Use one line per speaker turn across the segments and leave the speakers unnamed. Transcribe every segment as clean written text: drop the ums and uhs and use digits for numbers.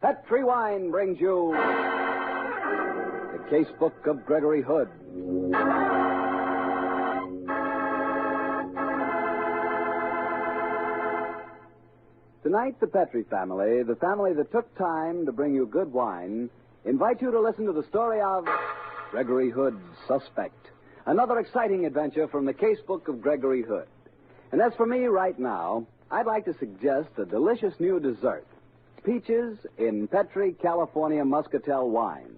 Petri Wine brings you the Casebook of Gregory Hood. Tonight, the Petri family, the family that took time to bring you good wine, invite you to listen to the story of Gregory Hood's Suspect, another exciting adventure from the Casebook of Gregory Hood. And as for me right now, I'd like to suggest a delicious new dessert, peaches in Petri California Muscatel wine.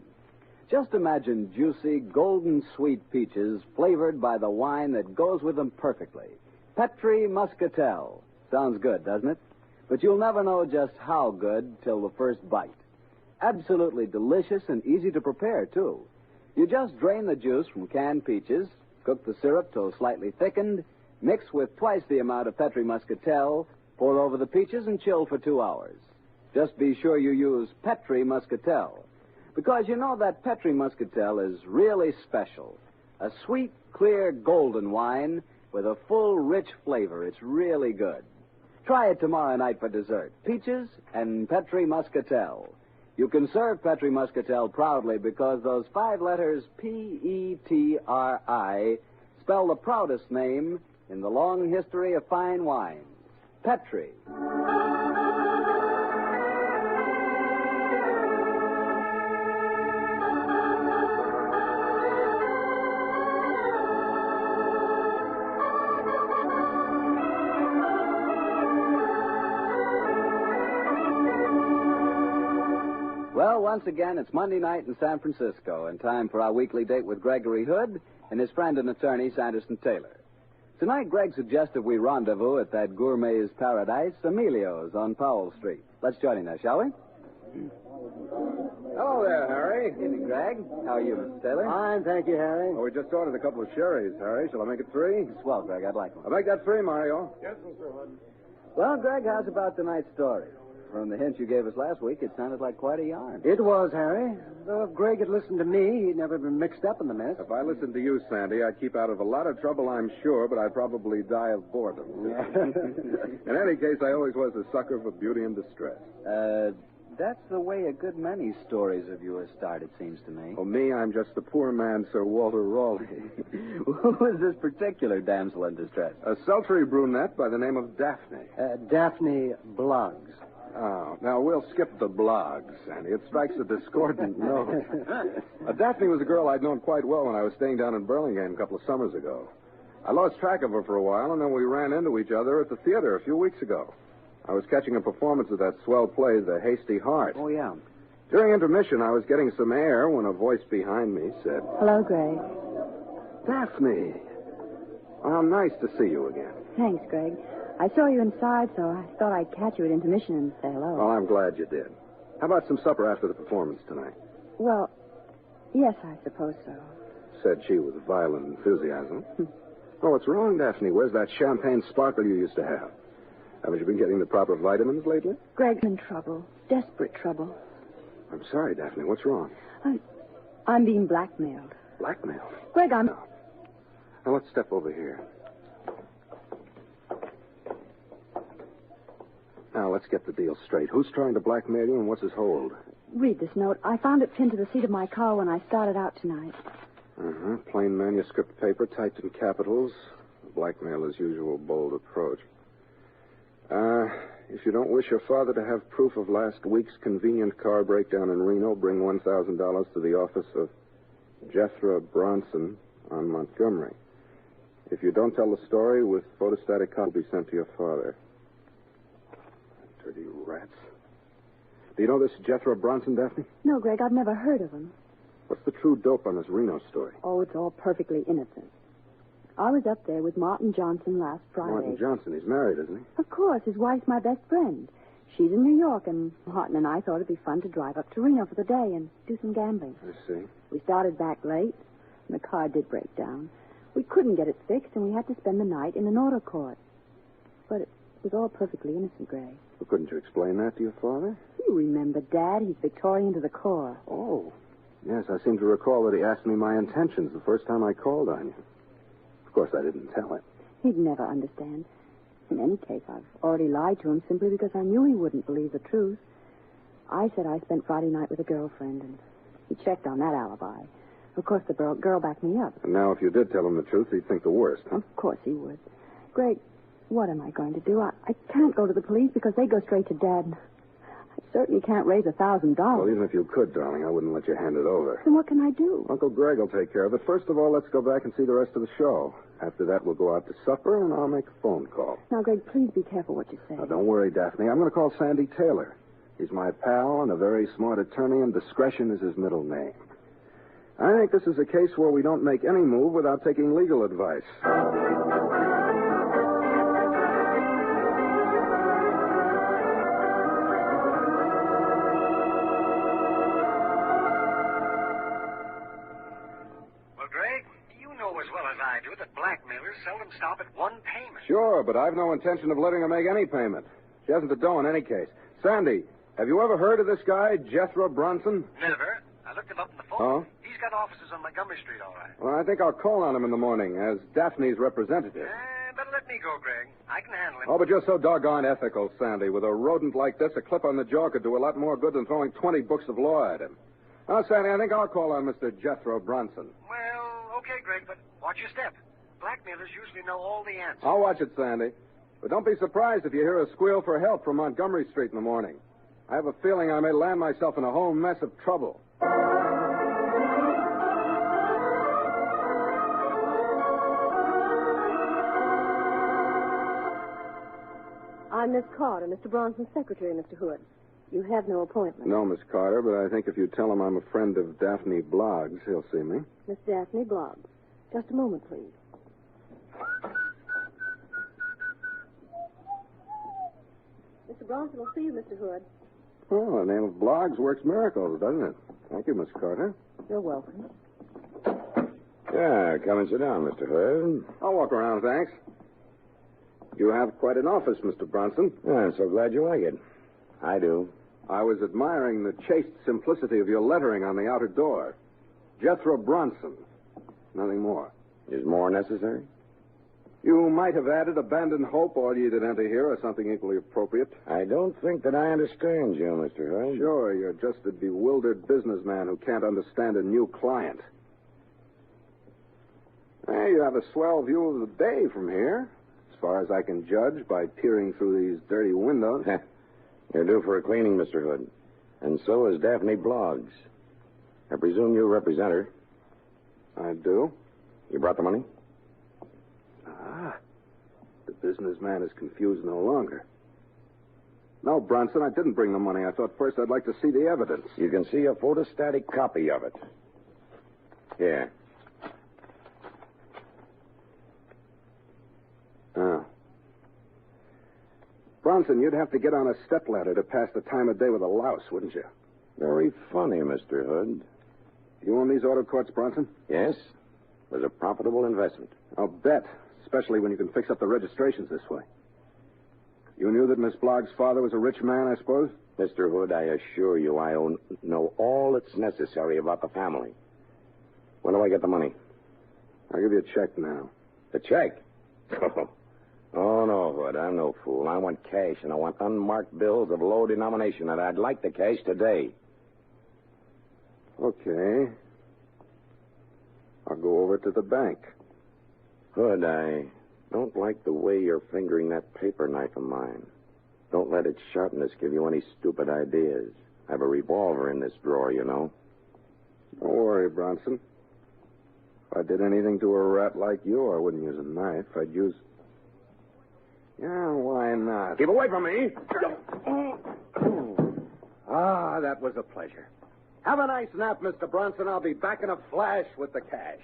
Just imagine juicy, golden sweet peaches flavored by the wine that goes with them perfectly. Petri Muscatel. Sounds good, doesn't it? But you'll never know just how good till the first bite. Absolutely delicious and easy to prepare, too. You just drain the juice from canned peaches, cook the syrup till slightly thickened, mix with twice the amount of Petri Muscatel, pour over the peaches, and chill for 2 hours. Just be sure you use Petri Muscatel, because you know that Petri Muscatel is really special. A sweet, clear, golden wine with a full, rich flavor. It's really good. Try it tomorrow night for dessert. Peaches and Petri Muscatel. You can serve Petri Muscatel proudly because those 5 letters P-E-T-R-I spell the proudest name in the long history of fine wines. Petri. Well, once again, it's Monday night in San Francisco, and time for our weekly date with Gregory Hood and his friend and attorney, Sanderson Taylor. Tonight, Greg suggested we rendezvous at that gourmet's paradise, Emilio's on Powell Street. Let's join him now, shall we?
Hello there, Harry.
Evening, Greg. How are you, Mr. Taylor?
Fine, thank you, Harry. Well, we just ordered a couple of sherries, Harry. Shall I make it 3?
Swell, Greg. I'd like one.
I'll make that 3, Mario.
Yes, Mr. Hood.
Well, Greg, how's about tonight's story? From the hint you gave us last week, it sounded like quite a yarn.
It was, Harry. Though if Greg had listened to me, he'd never been mixed up in the mess.
If I listened to you, Sandy, I'd keep out of a lot of trouble, I'm sure, but I'd probably die of boredom. In any case, I always was a sucker for beauty and distress.
That's the way a good many stories of yours start, it seems to me.
Oh, me, I'm just the poor man, Sir Walter Raleigh.
Who is this particular damsel in distress?
A sultry brunette by the name of Daphne.
Daphne Bloggs.
Oh, now we'll skip the blogs, Sandy. It strikes a discordant note. Daphne was a girl I'd known quite well when I was staying down in Burlingame a couple of summers ago. I lost track of her for a while, and then we ran into each other at the theater a few weeks ago. I was catching a performance of that swell play, The Hasty Heart.
Oh, yeah.
During intermission, I was getting some air when a voice behind me said,
Hello, Greg.
Daphne. Well, nice to see you again.
Thanks, Greg. I saw you inside, so I thought I'd catch you at intermission and say hello.
Well, I'm glad you did. How about some supper after the performance tonight?
Well, yes, I suppose so.
Said she with violent enthusiasm. Oh, what's wrong, Daphne? Where's that champagne sparkle you used to have? Haven't you been getting the proper vitamins lately?
Greg's in trouble. Desperate trouble.
I'm sorry, Daphne. What's wrong?
I'm being blackmailed.
Blackmail?
Greg, I'm...
No. Now, let's step over here. Now, let's get the deal straight. Who's trying to blackmail you and what's his hold?
Read this note. I found it pinned to the seat of my car when I started out tonight.
Uh-huh. Plain manuscript paper typed in capitals. Blackmailer's usual bold approach. If you don't wish your father to have proof of last week's convenient car breakdown in Reno, bring $1,000 to the office of Jethro Bronson on Montgomery. If you don't tell the story, with photostatic copy will be sent to your father. Dirty rats. Do you know this Jethro Bronson, Daphne?
No, Greg, I've never heard of him.
What's the true dope on this Reno story?
Oh, it's all perfectly innocent. I was up there with Martin Johnson last Friday.
Martin Johnson. He's married, isn't he?
Of course. His wife's my best friend. She's in New York, and Martin and I thought it'd be fun to drive up to Reno for the day and do some gambling.
I see.
We started back late, and the car did break down. We couldn't get it fixed, and we had to spend the night in an auto court. But it was all perfectly innocent, Greg.
Well, couldn't you explain that to your father?
You remember, Dad. He's Victorian to the core.
Oh. Yes, I seem to recall that he asked me my intentions the first time I called on you. Of course, I didn't tell him.
He'd never understand. In any case, I've already lied to him simply because I knew he wouldn't believe the truth. I said I spent Friday night with a girlfriend, and he checked on that alibi. Of course, the girl backed me up.
And now, if you did tell him the truth, he'd think the worst. Huh?
Of course he would. Greg, what am I going to do? I can't go to the police because they go straight to Dad. I certainly can't raise $1,000.
Well, even if you could, darling, I wouldn't let you hand it over.
Then what can I do?
Uncle Greg will take care of it. First of all, let's go back and see the rest of the show. After that, we'll go out to supper, and I'll make a phone call.
Now, Greg, please be careful what you say.
Now, don't worry, Daphne. I'm going to call Sandy Taylor. He's my pal and a very smart attorney, and discretion is his middle name. I think this is a case where we don't make any move without taking legal advice.
Blackmailers seldom stop at one payment.
Sure, but I've no intention of letting her make any payment. She hasn't the dough in any case. Sandy, have you ever heard of this guy, Jethro Bronson?
Never. I looked him up on the phone.
Oh?
He's got offices on Montgomery Street, all right.
Well, I think I'll call on him in the morning as Daphne's representative.
Better let me go, Greg. I can handle him.
Oh, but you're so doggone ethical, Sandy. With a rodent like this, a clip on the jaw could do a lot more good than throwing 20 books of law at him. Now, Sandy, I think I'll call on Mr. Jethro Bronson.
Well, okay, Greg, but watch your step. Blackmailers usually know all the answers.
I'll watch it, Sandy. But don't be surprised if you hear a squeal for help from Montgomery Street in the morning. I have a feeling I may land myself in a whole mess of trouble.
I'm Miss Carter, Mr. Bronson's secretary, Mr. Hood. You have no appointment.
No, Miss Carter, but I think if you tell him I'm a friend of Daphne Bloggs, he'll see me.
Miss Daphne Bloggs. Just a moment, please. Mr. Bronson will see you, Mr. Hood.
Oh, the name of Bloggs works miracles, doesn't it? Thank you, Miss Carter.
You're welcome.
Yeah, come and sit down, Mr. Hood.
I'll walk around, thanks. You have quite an office, Mr. Bronson.
Yeah, I'm so glad you like it. I do.
I was admiring the chaste simplicity of your lettering on the outer door. Jethro Bronson. Nothing more.
Is more necessary?
You might have added abandoned hope, or you did enter here, or something equally appropriate.
I don't think that I understand you, Mr. Hood.
Sure, you're just a bewildered businessman who can't understand a new client. Hey, you have a swell view of the bay from here, as far as I can judge by peering through these dirty windows.
You're due for a cleaning, Mr. Hood. And so is Daphne Bloggs. I presume you represent her.
I do.
You brought the money?
Ah. The businessman is confused no longer. No, Bronson, I didn't bring the money. I thought first I'd like to see the evidence.
You can see a photostatic copy of it. Here.
Oh. Bronson, you'd have to get on a stepladder to pass the time of day with a louse, wouldn't you?
Very funny, Mr. Hood.
You own these auto courts, Bronson?
Yes. It was a profitable investment.
I'll bet, especially when you can fix up the registrations this way. You knew that Miss Bloggs' father was a rich man, I suppose?
Mr. Hood, I assure you I know all that's necessary about the family. When do I get the money?
I'll give you a check now.
The check? Oh, no, Hood, I'm no fool. I want cash, and I want unmarked bills of low denomination, and I'd like the cash today.
Okay. I'll go over to the bank.
Hood, I don't like the way you're fingering that paper knife of mine. Don't let its sharpness give you any stupid ideas. I have a revolver in this drawer, you know.
Don't worry, Bronson. If I did anything to a rat like you, I wouldn't use a knife. I'd use... Yeah, why not?
Keep away from me.
Ah, that was a pleasure. Have a nice nap, Mr. Bronson. I'll be back in a flash with the cash.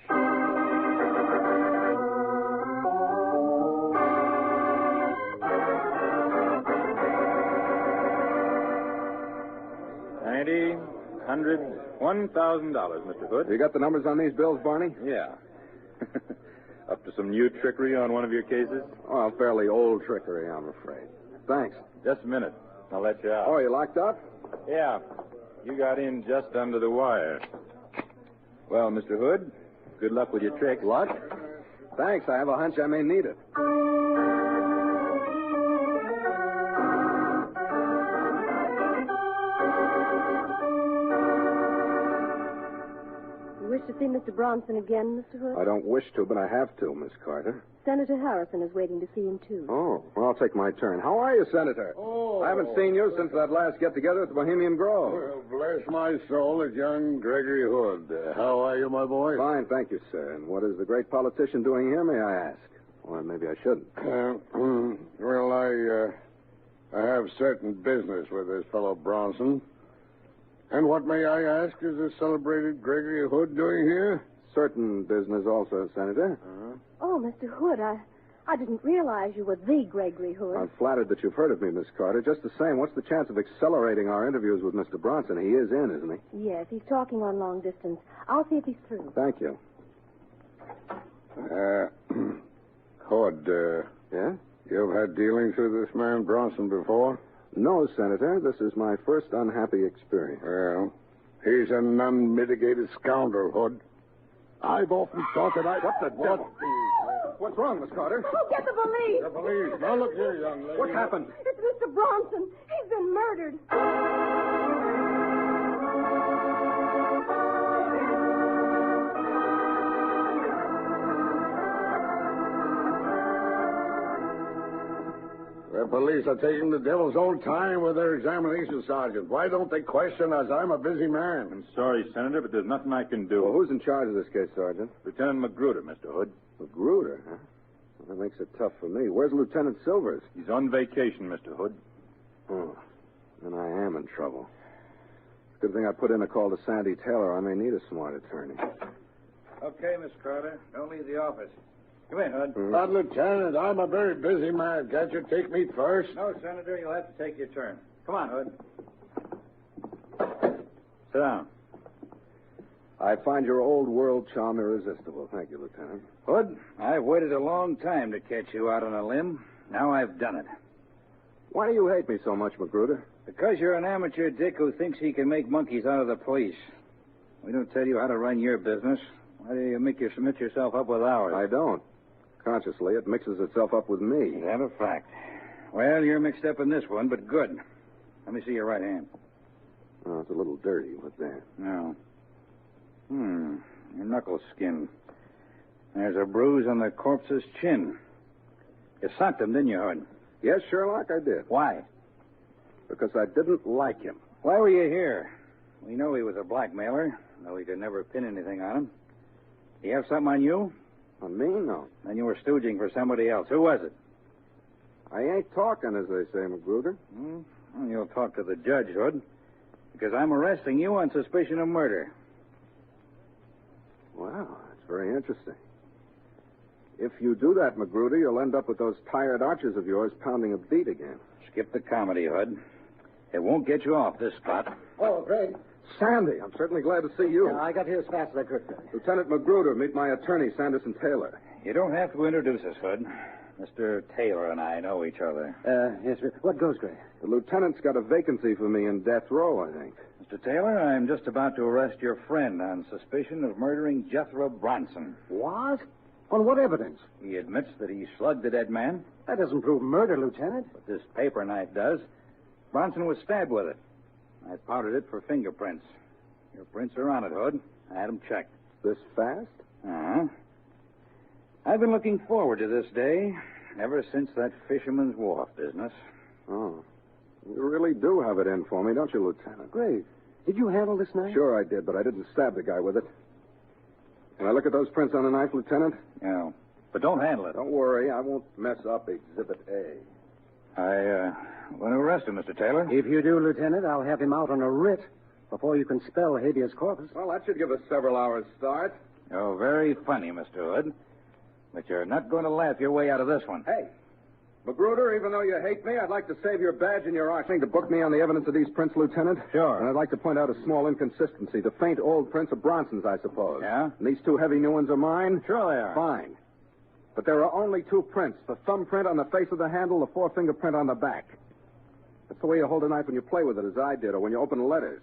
$90, $100, $1,000, Mr. Hood.
You got the numbers on these bills, Barney?
Yeah. Up to some new trickery on one of your cases?
Well, fairly old trickery, I'm afraid. Thanks.
Just a minute. I'll let you out.
Oh, you locked up?
Yeah. You got in just under the wire. Well, Mr. Hood, good luck with your trick.
Luck? Thanks. I have a hunch I may need it.
see Mr. Bronson again, Mr. Hood?
I don't wish to, but I have to, Miss Carter.
Senator Harrison is waiting to see him, too.
Oh, well, I'll take my turn. How are you, Senator?
Oh.
I haven't seen you since that last get-together at the Bohemian Grove.
Well, bless my soul, it's young Gregory Hood. How are you, my boy?
Fine, thank you, sir. And what is the great politician doing here, may I ask? Or maybe I shouldn't.
Well, I have certain business with this fellow Bronson. And what, may I ask, is the celebrated Gregory Hood doing here?
Certain business also, Senator.
Oh, Mr. Hood, I didn't realize you were the Gregory Hood.
I'm flattered that you've heard of me, Miss Carter. Just the same, what's the chance of accelerating our interviews with Mr. Bronson? He is in, isn't he?
Yes, he's talking on long distance. I'll see if he's through.
Thank you.
Hood,
Yeah?
you've had dealings with this man Bronson before?
No, Senator. This is my first unhappy experience.
Well, he's an unmitigated scoundrel, Hood. I've often thought that I...
What the devil? What's wrong, Miss Carter?
Oh, get the police!
The police. Now, look here, young lady.
What happened?
It's Mr. Bronson. He's been murdered.
The police are taking the devil's own time with their examination, Sergeant. Why don't they question us? I'm a busy man.
I'm sorry, Senator, but there's nothing I can do.
Well, who's in charge of this case, Sergeant?
Lieutenant Magruder, Mr. Hood.
Magruder, huh? Well, that makes it tough for me. Where's Lieutenant Silvers?
He's on vacation, Mr. Hood.
Oh, then I am in trouble. Good thing I put in a call to Sandy Taylor. I may need a smart attorney.
Okay, Miss Carter. Don't leave the office. Come in, Hood.
But, Lieutenant, I'm a very busy man. Can't you take me first?
No, Senator, you'll have to take your turn. Come on, Hood. Sit down.
I find your old world charm irresistible. Thank you, Lieutenant.
Hood, I've waited a long time to catch you out on a limb. Now I've done it.
Why do you hate me so much, Magruder?
Because you're an amateur dick who thinks he can make monkeys out of the police. We don't tell you how to run your business. Why do you make you submit yourself up with ours?
I don't. Consciously, it mixes itself up with me.
Is that a fact? Well, you're mixed up in this one, but good. Let me see your right hand.
Oh, it's a little dirty. What's that?
No. Your knuckle skin. There's a bruise on the corpse's chin. You socked him, didn't you, Hood?
Yes, Sherlock, I did.
Why?
Because I didn't like him.
Why were you here? We know he was a blackmailer, though he could never pin anything on him. Do you have something on you?
On me? No.
Then you were stooging for somebody else. Who was it?
I ain't talking, as they say, Magruder.
Well, you'll talk to the judge, Hood, because I'm arresting you on suspicion of murder.
Wow, that's very interesting. If you do that, Magruder, you'll end up with those tired archers of yours pounding a beat again.
Skip the comedy, Hood. It won't get you off this spot.
Oh, Greg.
Sandy, I'm certainly glad to see you.
Yeah, I got here as fast as I could.
Lieutenant Magruder, meet my attorney, Sanderson Taylor.
You don't have to introduce us, Hood. Mr. Taylor and I know each other.
Yes, sir. What goes, Greg?
The lieutenant's got a vacancy for me in death row, I think.
Mr. Taylor, I'm just about to arrest your friend on suspicion of murdering Jethro Bronson.
What? On what evidence?
He admits that he slugged the dead man.
That doesn't prove murder, Lieutenant.
But this paper knife does. Bronson was stabbed with it. I powdered it for fingerprints. Your prints are on it, Hood. I had them checked.
This fast?
Uh-huh. I've been looking forward to this day ever since that Fisherman's Wharf business.
Oh. You really do have it in for me, don't you, Lieutenant?
Greg, did you handle this knife?
Sure I did, but I didn't stab the guy with it. Can I look at those prints on the knife, Lieutenant?
Yeah. But don't handle it.
Don't worry, I won't mess up Exhibit A.
I want to arrest him, Mr. Taylor.
If you do, Lieutenant, I'll have him out on a writ before you can spell habeas corpus.
Well, that should give us several hours' start.
Oh, very funny, Mr. Hood. But you're not going to laugh your way out of this one.
Hey, Magruder, even though you hate me, I'd like to save your badge and your arching to book me on the evidence of these prints, Lieutenant.
Sure.
And I'd like to point out a small inconsistency. The faint old prints are Bronson's, I suppose.
Yeah?
And these two heavy new ones are mine?
Sure they are.
Fine. But there are only two prints. The thumbprint on the face of the handle, the forefinger print on the back. That's the way you hold a knife when you play with it, as I did, or when you open letters.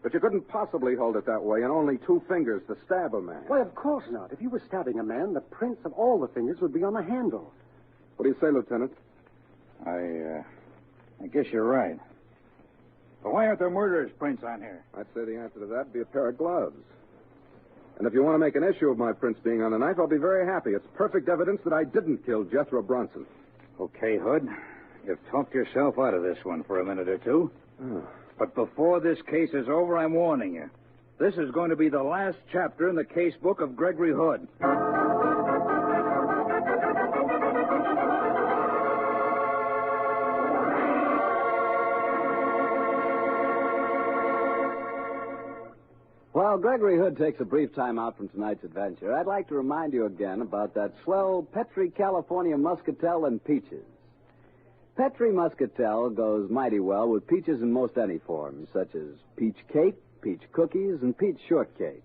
But you couldn't possibly hold it that way, and only two fingers to stab a man.
Why, of course not. If you were stabbing a man, the prints of all the fingers would be on the handle.
What do you say, Lieutenant?
I guess you're right. But why aren't there murderer's prints on here?
I'd say the answer to that would be a pair of gloves. And if you want to make an issue of my prints being on the knife, I'll be very happy. It's perfect evidence that I didn't kill Jethro Bronson.
Okay, Hood. You've talked yourself out of this one for a minute or two.
Oh.
But before this case is over, I'm warning you. This is going to be the last chapter in the case book of Gregory Hood.
While Gregory Hood takes a brief time out from tonight's adventure, I'd like to remind you again about that swell Petri California Muscatel and peaches. Petri Muscatel goes mighty well with peaches in most any form, such as peach cake, peach cookies, and peach shortcake.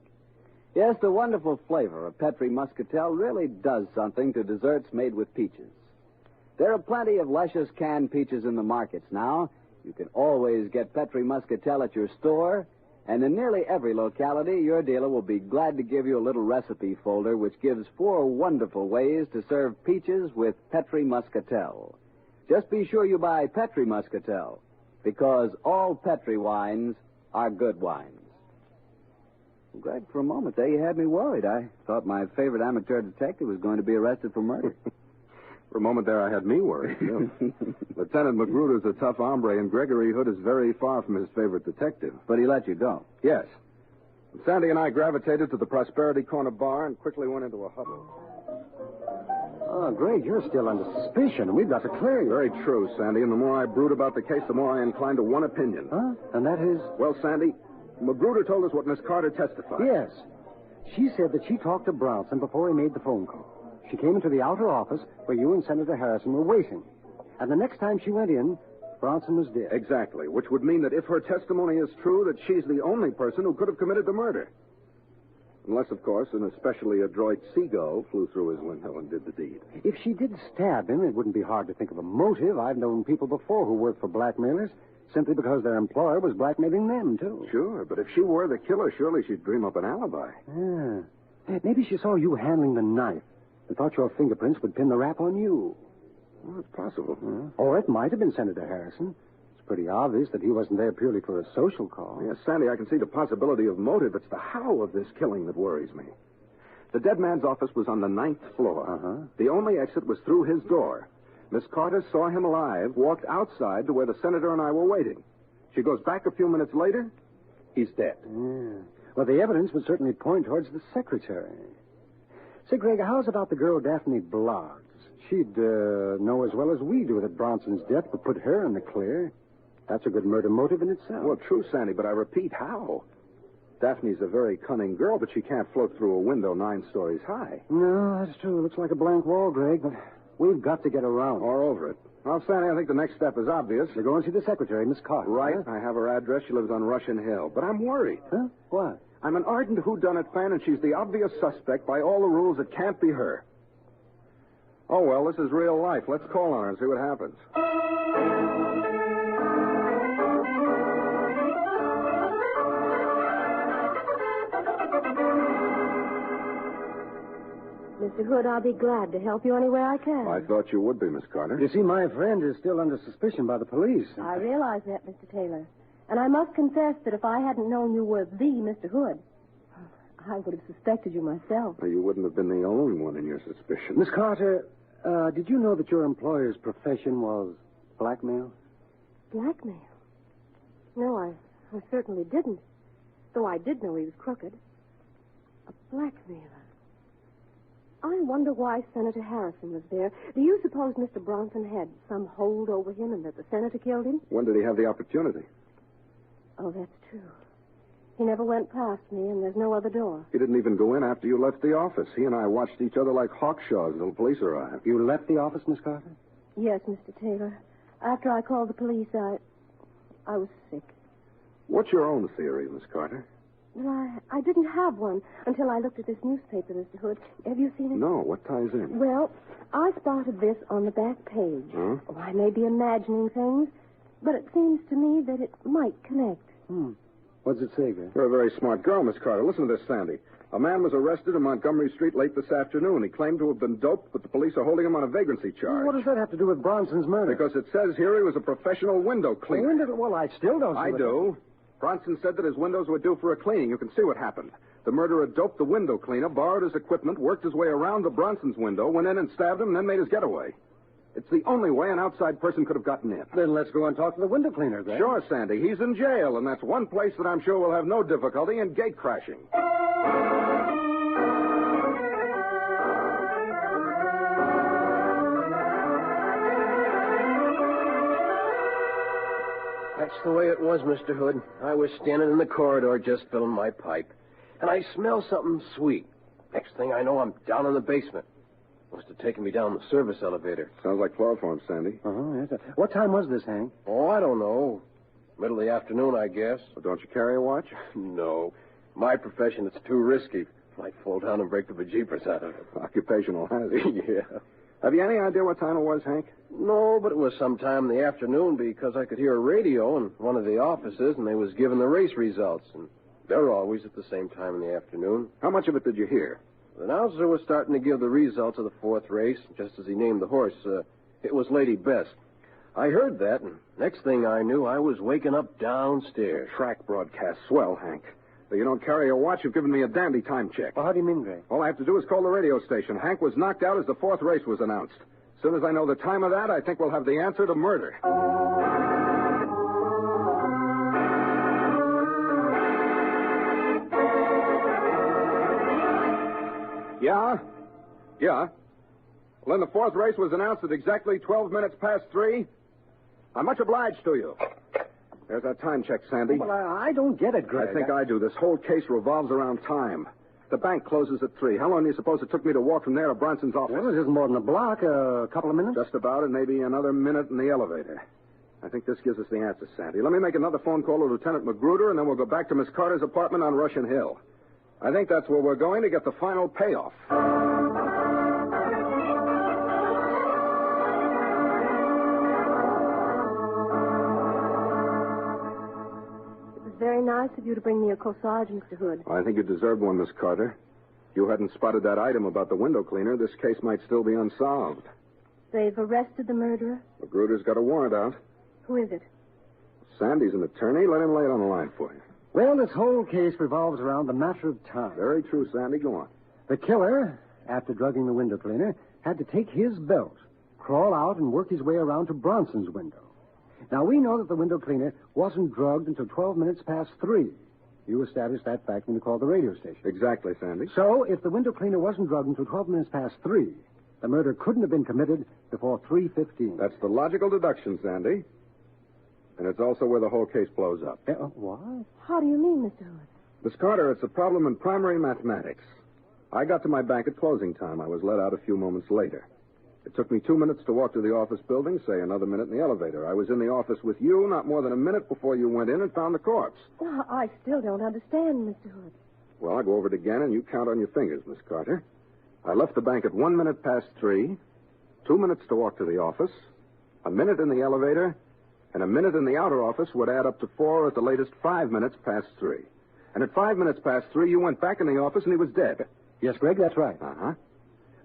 Yes, the wonderful flavor of Petri Muscatel really does something to desserts made with peaches. There are plenty of luscious canned peaches in the markets now. You can always get Petri Muscatel at your store, and in nearly every locality, your dealer will be glad to give you a little recipe folder which gives 4 wonderful ways to serve peaches with Petri Muscatel. Just be sure you buy Petri Muscatel, because all Petri wines are good wines. Greg, for a moment there, you had me worried. I thought my favorite amateur detective was going to be arrested for murder.
For a moment there, I had me worried, too. Lieutenant Magruder's a tough hombre, and Gregory Hood is very far from his favorite detective.
But he let you go.
Yes. Sandy and I gravitated to the Prosperity Corner bar and quickly went into a huddle.
Oh, Greg, you're still under suspicion, and we've got to clear you.
Very true, Sandy, and the more I brood about the case, the more I incline to one opinion.
Huh? And that is?
Well, Sandy, Magruder told us what Miss Carter testified.
Yes. She said that she talked to Bronson before he made the phone call. She came into the outer office where you and Senator Harrison were waiting. And the next time she went in, Bronson was dead.
Exactly, which would mean that if her testimony is true, that she's the only person who could have committed the murder. Unless, of course, an especially adroit seagull flew through his window and did the deed.
If she did stab him, it wouldn't be hard to think of a motive. I've known people before who worked for blackmailers simply because their employer was blackmailing them, too.
Sure, but if she were the killer, surely she'd dream up an alibi.
Yeah. Maybe she saw you handling the knife and thought your fingerprints would pin the rap on you.
Well, it's possible.
Or it might have been Senator Harrison. It's pretty obvious that he wasn't there purely for a social call.
Yes, Sandy, I can see the possibility of motive. It's the how of this killing that worries me. The dead man's office was on the 9th floor. The only exit was through his door. Miss Carter saw him alive, walked outside to where the senator and I were waiting. She goes back a few minutes later. He's dead.
Yeah. Well, the evidence would certainly point towards the secretary. Say, Greg, how's about the girl Delphene Bloggs? She'd know as well as we do that Bronson's death would put her in the clear. That's a good murder motive in itself.
Well, true, Sandy, but I repeat, how? Daphne's a very cunning girl, but she can't float through a window 9 stories high.
No, that's true. It looks like a blank wall, Greg, but we've got to get around.
Or over it. Well, Sandy, I think the next step is obvious.
You're going to see the secretary, Miss Carter.
Right.
Huh?
I have her address. She lives on Russian Hill. But I'm worried.
Huh? What?
I'm an ardent whodunit fan, and she's the obvious suspect. By all the rules, it can't be her. Oh, well, this is real life. Let's call on her and see what happens.
Mr. Hood, I'll be glad to help you anywhere I can.
I thought you would be, Miss Carter.
You see, my friend is still under suspicion by the police.
I realize that, Mr. Taylor. And I must confess that if I hadn't known you were the Mr. Hood, I would have suspected you myself.
You wouldn't have been the only one in your suspicion.
Miss Carter, did you know that your employer's profession was blackmail?
Blackmail? No, I certainly didn't. Though I did know he was crooked. A blackmailer. I wonder why Senator Harrison was there. Do you suppose Mr. Bronson had some hold over him and that the senator killed him?
When did he have the opportunity?
Oh, that's true. He never went past me, and there's no other door.
He didn't even go in after you left the office. He and I watched each other like hawkshaws until the police arrived.
You left the office, Miss Carter?
Yes, Mr. Taylor. After I called the police, I was sick.
What's your own theory, Miss Carter?
Well, I didn't have one until I looked at this newspaper, Mr. Hood. Have you seen it?
No. What ties in?
Well, I spotted this on the back page.
Huh?
Oh, I may be imagining things, but it seems to me that it might connect.
What does it say, Greg?
You're a very smart girl, Miss Carter. Listen to this, Sandy. A man was arrested in Montgomery Street late this afternoon. He claimed to have been doped, but the police are holding him on a vagrancy charge.
What does that have to do with Bronson's murder?
Because it says here he was a professional window cleaner.
Well, I still don't see
I do. Bronson said that his windows were due for a cleaning. You can see what happened. The murderer doped the window cleaner, borrowed his equipment, worked his way around the Bronsons' window, went in and stabbed him, and then made his getaway. It's the only way an outside person could have gotten in.
Then let's go and talk to the window cleaner, Greg.
Sure, Sandy. He's in jail, and that's one place that I'm sure will have no difficulty in gate crashing.
That's the way it was, Mr. Hood. I was standing in the corridor just filling my pipe, and I smell something sweet. Next thing I know, I'm down in the basement. Must have taken me down the service elevator.
Sounds like chloroform, Sandy.
Uh-huh, yes. What time was this, Hank?
Oh, I don't know. Middle of the afternoon, I guess.
Well, don't you carry a watch?
No. My profession, it's too risky. Might fall down and break the bejeepers out of it.
Occupational hazard.
Yeah.
Have you any idea what time it was, Hank?
No, but it was sometime in the afternoon because I could hear a radio in one of the offices, and they was giving the race results. And they're always at the same time in the afternoon.
How much of it did you hear?
The announcer was starting to give the results of the fourth race, just as he named the horse. It was Lady Best. I heard that, and next thing I knew, I was waking up downstairs.
Track broadcast. Swell, Hank. Though you don't carry a watch, you've given me a dandy time check.
Well, how do you mean, Greg?
All I have to do is call the radio station. Hank was knocked out as the fourth race was announced. As soon as I know the time of that, I think we'll have the answer to murder. Yeah? Yeah. Well, then the fourth race was announced at exactly 12 minutes past 3. I'm much obliged to you. There's that time check, Sandy.
Well, I don't get it, Greg.
I think I do. This whole case revolves around time. The bank closes at 3. How long do you suppose it took me to walk from there to Bronson's office?
Well, it isn't more than a block, a couple of minutes.
Just about, and maybe another minute in the elevator. I think this gives us the answer, Sandy. Let me make another phone call to Lieutenant Magruder, and then we'll go back to Miss Carter's apartment on Russian Hill. I think that's where we're going to get the final payoff.
Very nice of you to bring me a corsage, Mr. Hood.
I think you deserved one, Miss Carter. If you hadn't spotted that item about the window cleaner, this case might still be unsolved.
They've arrested the murderer?
Magruder's got a warrant out.
Who is it?
Sandy's an attorney. Let him lay it on the line for you.
Well, this whole case revolves around the matter of time.
Very true, Sandy. Go on.
The killer, after drugging the window cleaner, had to take his belt, crawl out, and work his way around to Bronson's window. Now, we know that the window cleaner wasn't drugged until 12 minutes past 3. You established that fact when you called the radio station.
Exactly, Sandy.
So, if the window cleaner wasn't drugged until 12 minutes past 3, the murder couldn't have been committed before 3:15.
That's the logical deduction, Sandy. And it's also where the whole case blows up.
What?
How do you mean, Mr. Hood?
Miss Carter, it's a problem in primary mathematics. I got to my bank at closing time. I was let out a few moments later. It took me 2 minutes to walk to the office building, say another minute in the elevator. I was in the office with you not more than a minute before you went in and found the corpse.
Well, I still don't understand, Mr. Hood.
Well, I'll go over it again, and you count on your fingers, Miss Carter. I left the bank at 1 minute past 3, 2 minutes to walk to the office, a minute in the elevator, and a minute in the outer office would add up to 4, or at the latest 5 minutes past 3. And at 5 minutes past 3, you went back in the office, and he was dead.
Yes, Greg, that's right.
Uh-huh.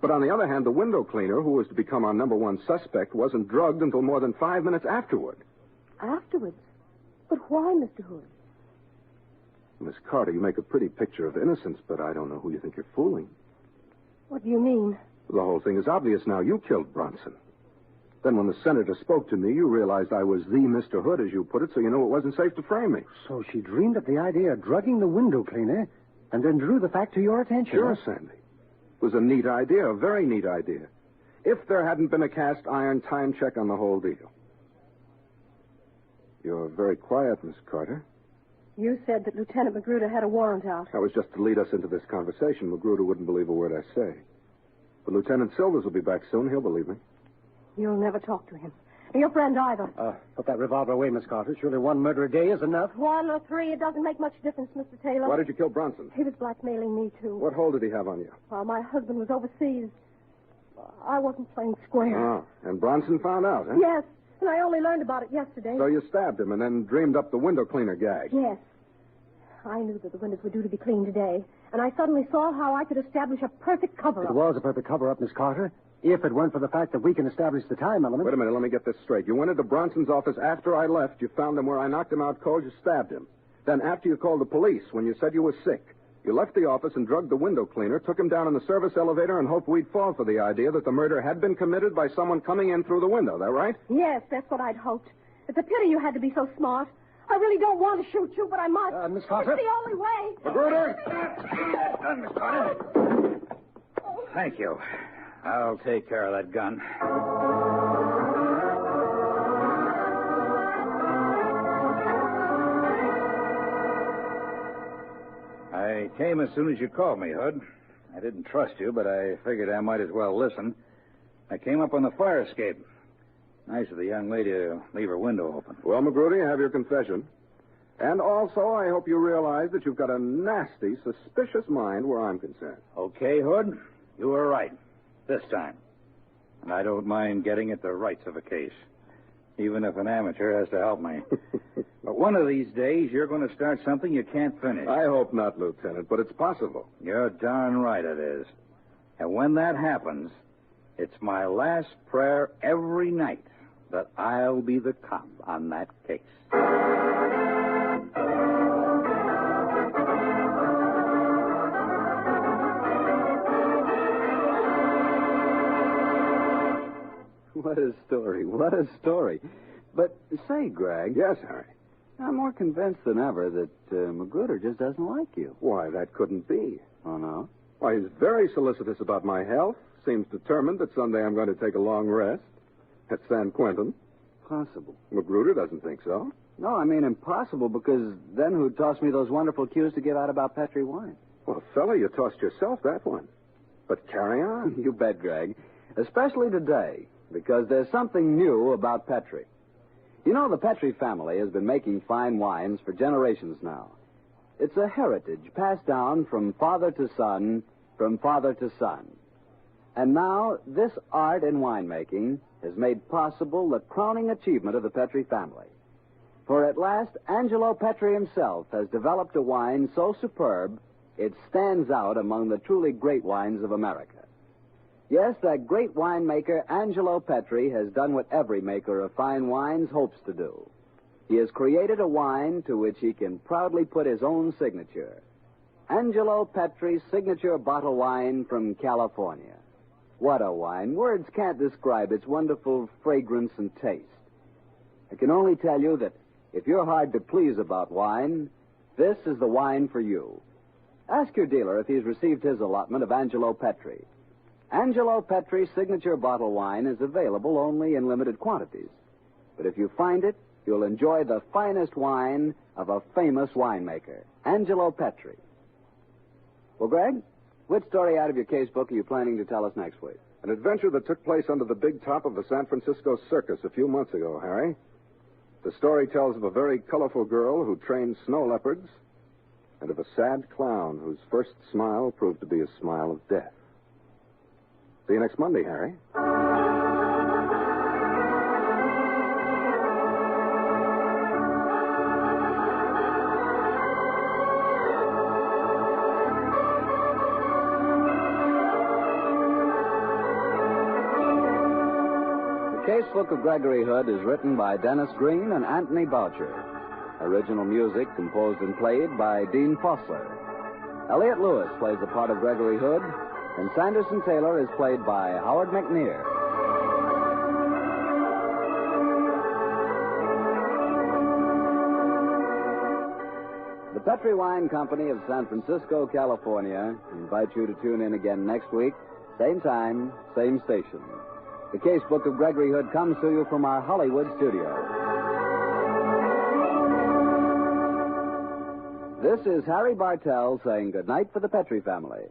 But on the other hand, the window cleaner, who was to become our number one suspect, wasn't drugged until more than 5 minutes afterward.
Afterwards? But why, Mr. Hood?
Miss Carter, you make a pretty picture of innocence, but I don't know who you think you're fooling.
What do you mean?
The whole thing is obvious now. You killed Bronson. Then when the senator spoke to me, you realized I was the Mr. Hood, as you put it, so you knew it wasn't safe to frame me.
So she dreamed up the idea of drugging the window cleaner and then drew the fact to your attention.
Sure, Sandy. It was a neat idea, a very neat idea. If there hadn't been a cast iron time check on the whole deal. You're very quiet, Miss Carter.
You said that Lieutenant Magruder had a warrant out.
That was just to lead us into this conversation. Magruder wouldn't believe a word I say. But Lieutenant Silvers will be back soon. He'll believe me.
You'll never talk to him. And your friend either.
Put that revolver away, Miss Carter. Surely one murder a day is enough.
1 or 3, it doesn't make much difference, Mr. Taylor.
Why did you kill Bronson?
He was blackmailing me, too.
What hold did he have on you?
While my husband was overseas, I wasn't playing square.
Oh, and Bronson found out, huh?
Yes, and I only learned about it yesterday.
So you stabbed him and then dreamed up the window cleaner gag.
Yes. I knew that the windows were due to be cleaned today, and I suddenly saw how I could establish a perfect cover-up.
It was a perfect cover-up, Miss Carter, if it weren't for the fact that we can establish the time element.
Wait a minute, let me get this straight. You went into Bronson's office after I left. You found him where I knocked him out cold. You stabbed him. Then after you called the police, when you said you were sick, You left the office and drugged the window cleaner, took him down in the service elevator, and hoped we'd fall for the idea that the murder had been committed by someone coming in through the window. That right?
Yes, that's what I'd hoped. It's a pity you had to be so smart. I really don't want to shoot you, but I must.
Miss Carter?
It's the only way.
Magruder!
Done, Miss Carter. Thank you. I'll take care of that gun. I came as soon as you called me, Hood. I didn't trust you, but I figured I might as well listen. I came up on the fire escape. Nice of the young lady to leave her window open.
Well, Magruder, you have your confession. And also, I hope you realize that you've got a nasty, suspicious mind where I'm concerned.
Okay, Hood. You were right. This time. And I don't mind getting at the rights of a case. Even if an amateur has to help me. But one of these days, you're going to start something you can't finish.
I hope not, Lieutenant, but it's possible.
You're darn right it is. And when that happens, it's my last prayer every night that I'll be the cop on that case.
What a story. What a story. But say, Greg.
Yes, Harry.
I'm more convinced than ever that Magruder just doesn't like you.
Why, that couldn't be.
Oh, no?
Why, he's very solicitous about my health. Seems determined that someday I'm going to take a long rest at San Quentin.
Possible.
Magruder doesn't think so.
No, I mean impossible, because then who'd toss me those wonderful cues to give out about Petri wine?
Well, fella, you tossed yourself that one. But carry on.
You bet, Greg. Especially today, because there's something new about Petri. You know, the Petri family has been making fine wines for generations now. It's a heritage passed down from father to son, from father to son. And now, this art in winemaking has made possible the crowning achievement of the Petri family. For at last, Angelo Petri himself has developed a wine so superb, it stands out among the truly great wines of America. Yes, that great winemaker, Angelo Petri, has done what every maker of fine wines hopes to do. He has created a wine to which he can proudly put his own signature. Angelo Petri's signature bottle wine from California. What a wine. Words can't describe its wonderful fragrance and taste. I can only tell you that if you're hard to please about wine, this is the wine for you. Ask your dealer if he's received his allotment of Angelo Petri. Angelo Petri's signature bottle wine is available only in limited quantities. But if you find it, you'll enjoy the finest wine of a famous winemaker, Angelo Petri. Well, Greg, which story out of your case book are you planning to tell us next week?
An adventure that took place under the big top of the San Francisco circus a few months ago, Harry. The story tells of a very colorful girl who trained snow leopards and of a sad clown whose first smile proved to be a smile of death. See you next Monday, Harry.
The Casebook of Gregory Hood is written by Dennis Green and Anthony Boucher. Original music composed and played by Dean Fossler. Elliot Lewis plays the part of Gregory Hood, and Sanderson Taylor is played by Howard McNear. The Petri Wine Company of San Francisco, California, invites you to tune in again next week, same time, same station. The Casebook of Gregory Hood comes to you from our Hollywood studio. This is Harry Bartell saying goodnight for the Petri family.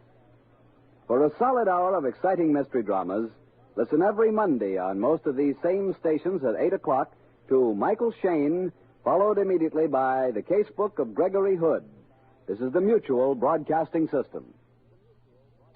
For a solid hour of exciting mystery dramas, listen every Monday on most of these same stations at 8 o'clock to Michael Shayne, followed immediately by The Casebook of Gregory Hood. This is the Mutual Broadcasting System.